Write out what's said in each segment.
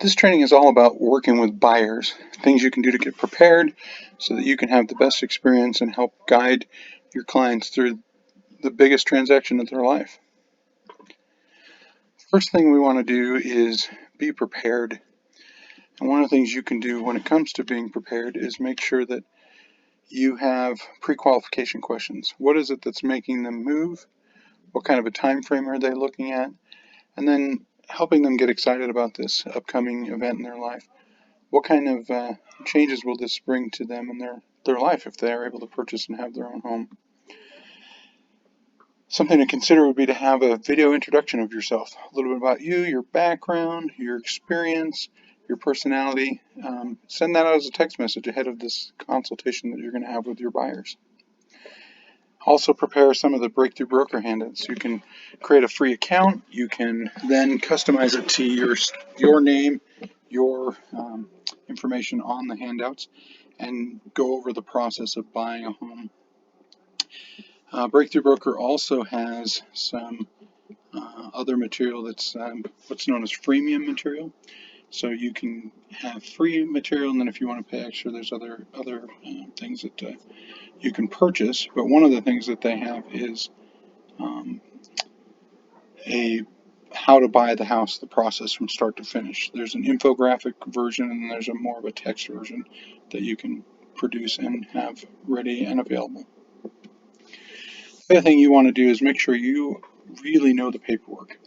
This training is all about working with buyers, things you can do to get prepared so that you can have the best experience and help guide your clients through the biggest transaction of their life. First thing we want to do is be prepared. And one of the things you can do when it comes to being prepared is make sure that you have pre-qualification questions. What is it that's making them move? What kind of a time frame are they looking at? And then helping them get excited about this upcoming event in their life. What kind of changes will this bring to them in their life if they are able to purchase and have their own home? Something to consider would be to have a video introduction of yourself, a little bit about you, your background, your experience, your personality. Send that out as a text message ahead of this consultation that you're going to have with your buyers. Also prepare some of the Breakthrough Broker handouts. You can create a free account. You can then customize it to your name, your information on the handouts, and go over the process of buying a home. Breakthrough Broker also has some other material that's what's known as freemium material. So you can have free material, and then if you want to pay extra, there's other things that you can purchase. But one of the things that they have is um, a how to buy the house, the process from start to finish. There's an infographic version, and there's a more of a text version that you can produce and have ready and available. The other thing you want to do is make sure you really know the paperwork.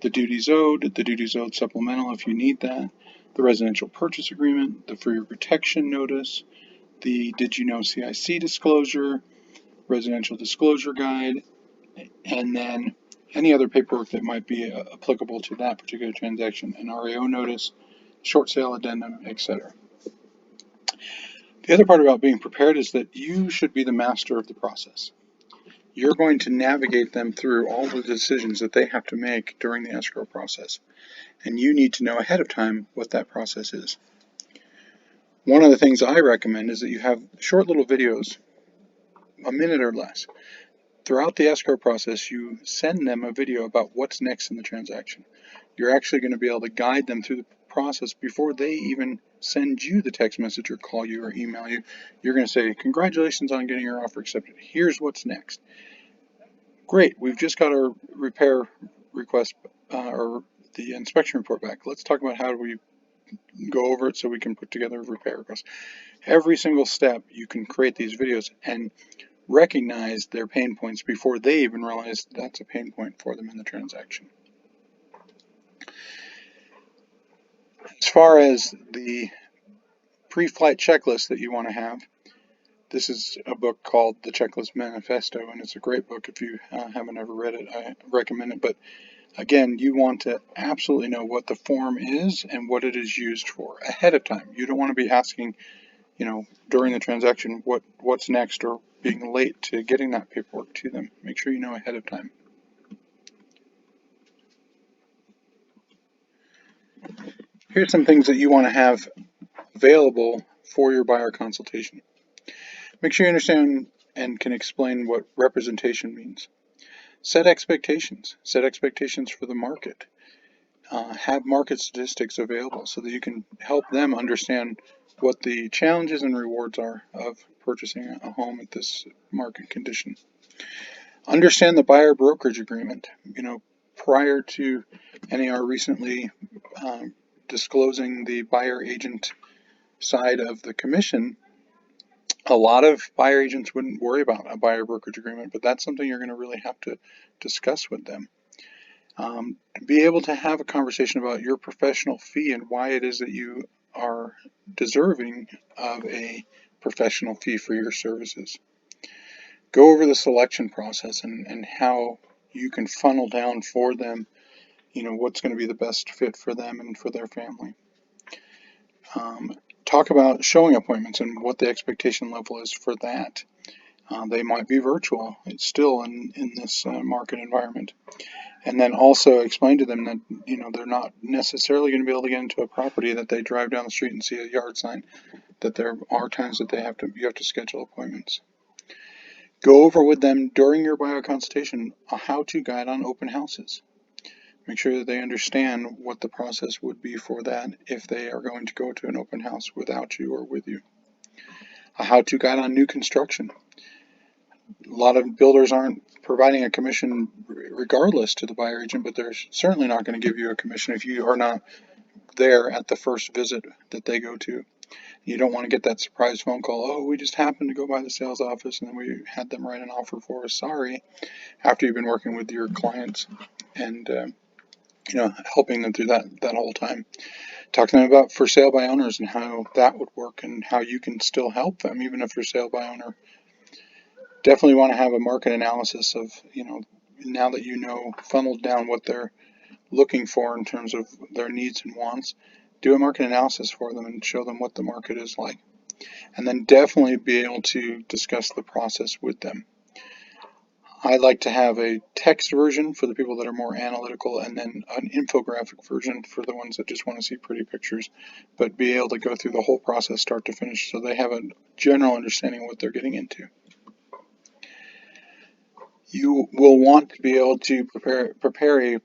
The duties owed supplemental if you need that, the residential purchase agreement, the for your protection notice, the did you know CIC disclosure, residential disclosure guide, and then any other paperwork that might be applicable to that particular transaction, an RAO notice, short sale addendum, etc. The other part about being prepared is that you should be the master of the process. You're going to navigate them through all the decisions that they have to make during the escrow process, and you need to know ahead of time what that process is. One of the things I recommend is that you have short little videos, a minute or less. Throughout the escrow process, you send them a video about what's next in the transaction. You're actually going to be able to guide them through the process before they even send you the text message or call you or email you. You're going to say, congratulations on getting your offer accepted. Here's what's next. Great, we've just got our repair request or the inspection report back. Let's talk about how do we go over it so we can put together a repair request. Every single step you can create these videos and recognize their pain points before they even realize that's a pain point for them in the transaction. As far as the pre-flight checklist that you want to have, this is a book called The Checklist Manifesto, and it's a great book. If you haven't ever read it, I recommend it. But again, you want to absolutely know what the form is and what it is used for ahead of time. You don't want to be asking, during the transaction what's next or being late to getting that paperwork to them. Make sure you know ahead of time. Here's some things that you want to have available for your buyer consultation. Make sure you understand and can explain what representation means. Set expectations. Set expectations for the market. Have market statistics available so that you can help them understand what the challenges and rewards are of purchasing a home at this market condition. Understand the buyer brokerage agreement. Prior to NAR recently disclosing the buyer agent side of the commission, a lot of buyer agents wouldn't worry about a buyer brokerage agreement, but that's something you're going to really have to discuss with them. Be able to have a conversation about your professional fee and why it is that you are deserving of a professional fee for your services. Go over the selection process and how you can funnel down for them, what's going to be the best fit for them and for their family. Talk about showing appointments and what the expectation level is for that. They might be virtual. It's still in this market environment. And then also explain to them that, they're not necessarily going to be able to get into a property that they drive down the street and see a yard sign, that there are times that you have to schedule appointments. Go over with them during your buyer consultation a how-to guide on open houses. Make sure that they understand what the process would be for that if they are going to go to an open house without you or with you. A how-to guide on new construction. A lot of builders aren't providing a commission regardless to the buyer agent, but they're certainly not going to give you a commission if you are not there at the first visit that they go to. You don't want to get that surprise phone call. Oh, we just happened to go by the sales office and then we had them write an offer for us. Sorry. After you've been working with your clients and helping them through that whole time. Talk to them about for sale by owners and how that would work and how you can still help them even if they're sale by owner. Definitely want to have a market analysis of now that funneled down what they're looking for in terms of their needs and wants. Do a market analysis for them and show them what the market is like. And then definitely be able to discuss the process with them. I like to have a text version for the people that are more analytical and then an infographic version for the ones that just want to see pretty pictures, but be able to go through the whole process start to finish so they have a general understanding of what they're getting into. You will want to be able to prepare a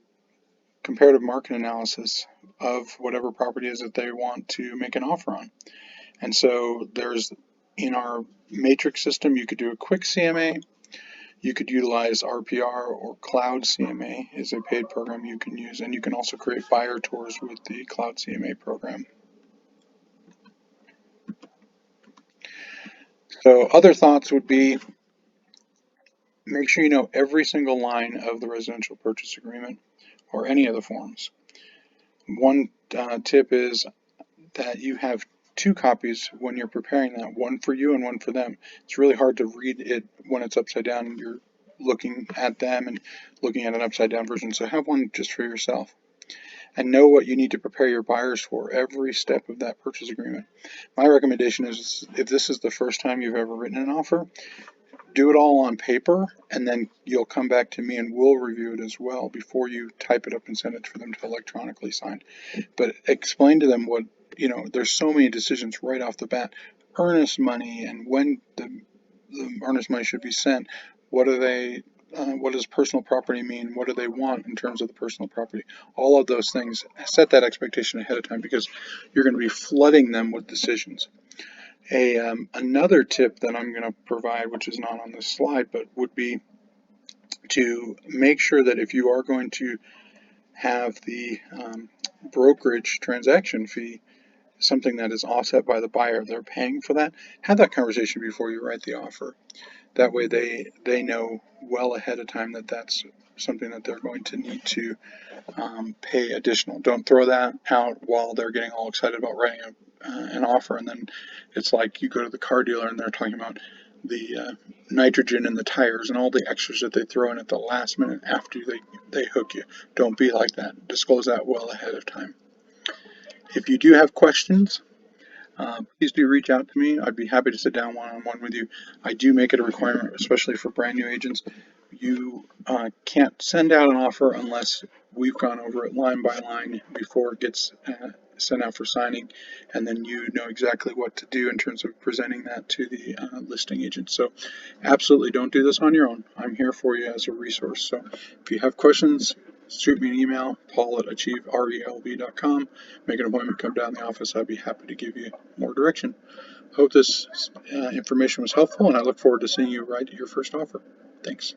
comparative market analysis of whatever property is that they want to make an offer on. And so in our matrix system, you could do a quick CMA. You could utilize RPR or Cloud CMA is a paid program you can use, and you can also create buyer tours with the Cloud CMA program. So other thoughts would be make sure you know every single line of the residential purchase agreement or any of the forms. One tip is that you have two copies when you're preparing that, one for you and one for them. It's really hard to read it when it's upside down and you're looking at them and looking at an upside down version. So have one just for yourself. And know what you need to prepare your buyers for every step of that purchase agreement. My recommendation is if this is the first time you've ever written an offer, do it all on paper and then you'll come back to me and we'll review it as well before you type it up and send it for them to electronically sign. But explain to them what, there's so many decisions right off the bat. Earnest money and when the earnest money should be sent. What does personal property mean? What do they want in terms of the personal property? All of those things, set that expectation ahead of time because you're going to be flooding them with decisions. Another tip that I'm going to provide, which is not on this slide, but would be to make sure that if you are going to have the brokerage transaction fee, something that is offset by the buyer, they're paying for that, have that conversation before you write the offer. That way they know well ahead of time that that's something that they're going to need to pay additional. Don't throw that out while they're getting all excited about writing an offer, and then it's like you go to the car dealer and they're talking about the nitrogen in the tires and all the extras that they throw in at the last minute after they hook you. Don't be like that. Disclose that well ahead of time. If you do have questions, please do reach out to me. I'd be happy to sit down one-on-one with you. I do make it a requirement, especially for brand new agents. You can't send out an offer unless we've gone over it line by line before it gets sent out for signing, and then you know exactly what to do in terms of presenting that to the listing agent. So absolutely don't do this on your own. I'm here for you as a resource. So if you have questions, shoot me an email, paul@achieverelb.com. Make an appointment, come down to the office. I'd be happy to give you more direction. Hope this information was helpful, and I look forward to seeing you write your first offer. Thanks.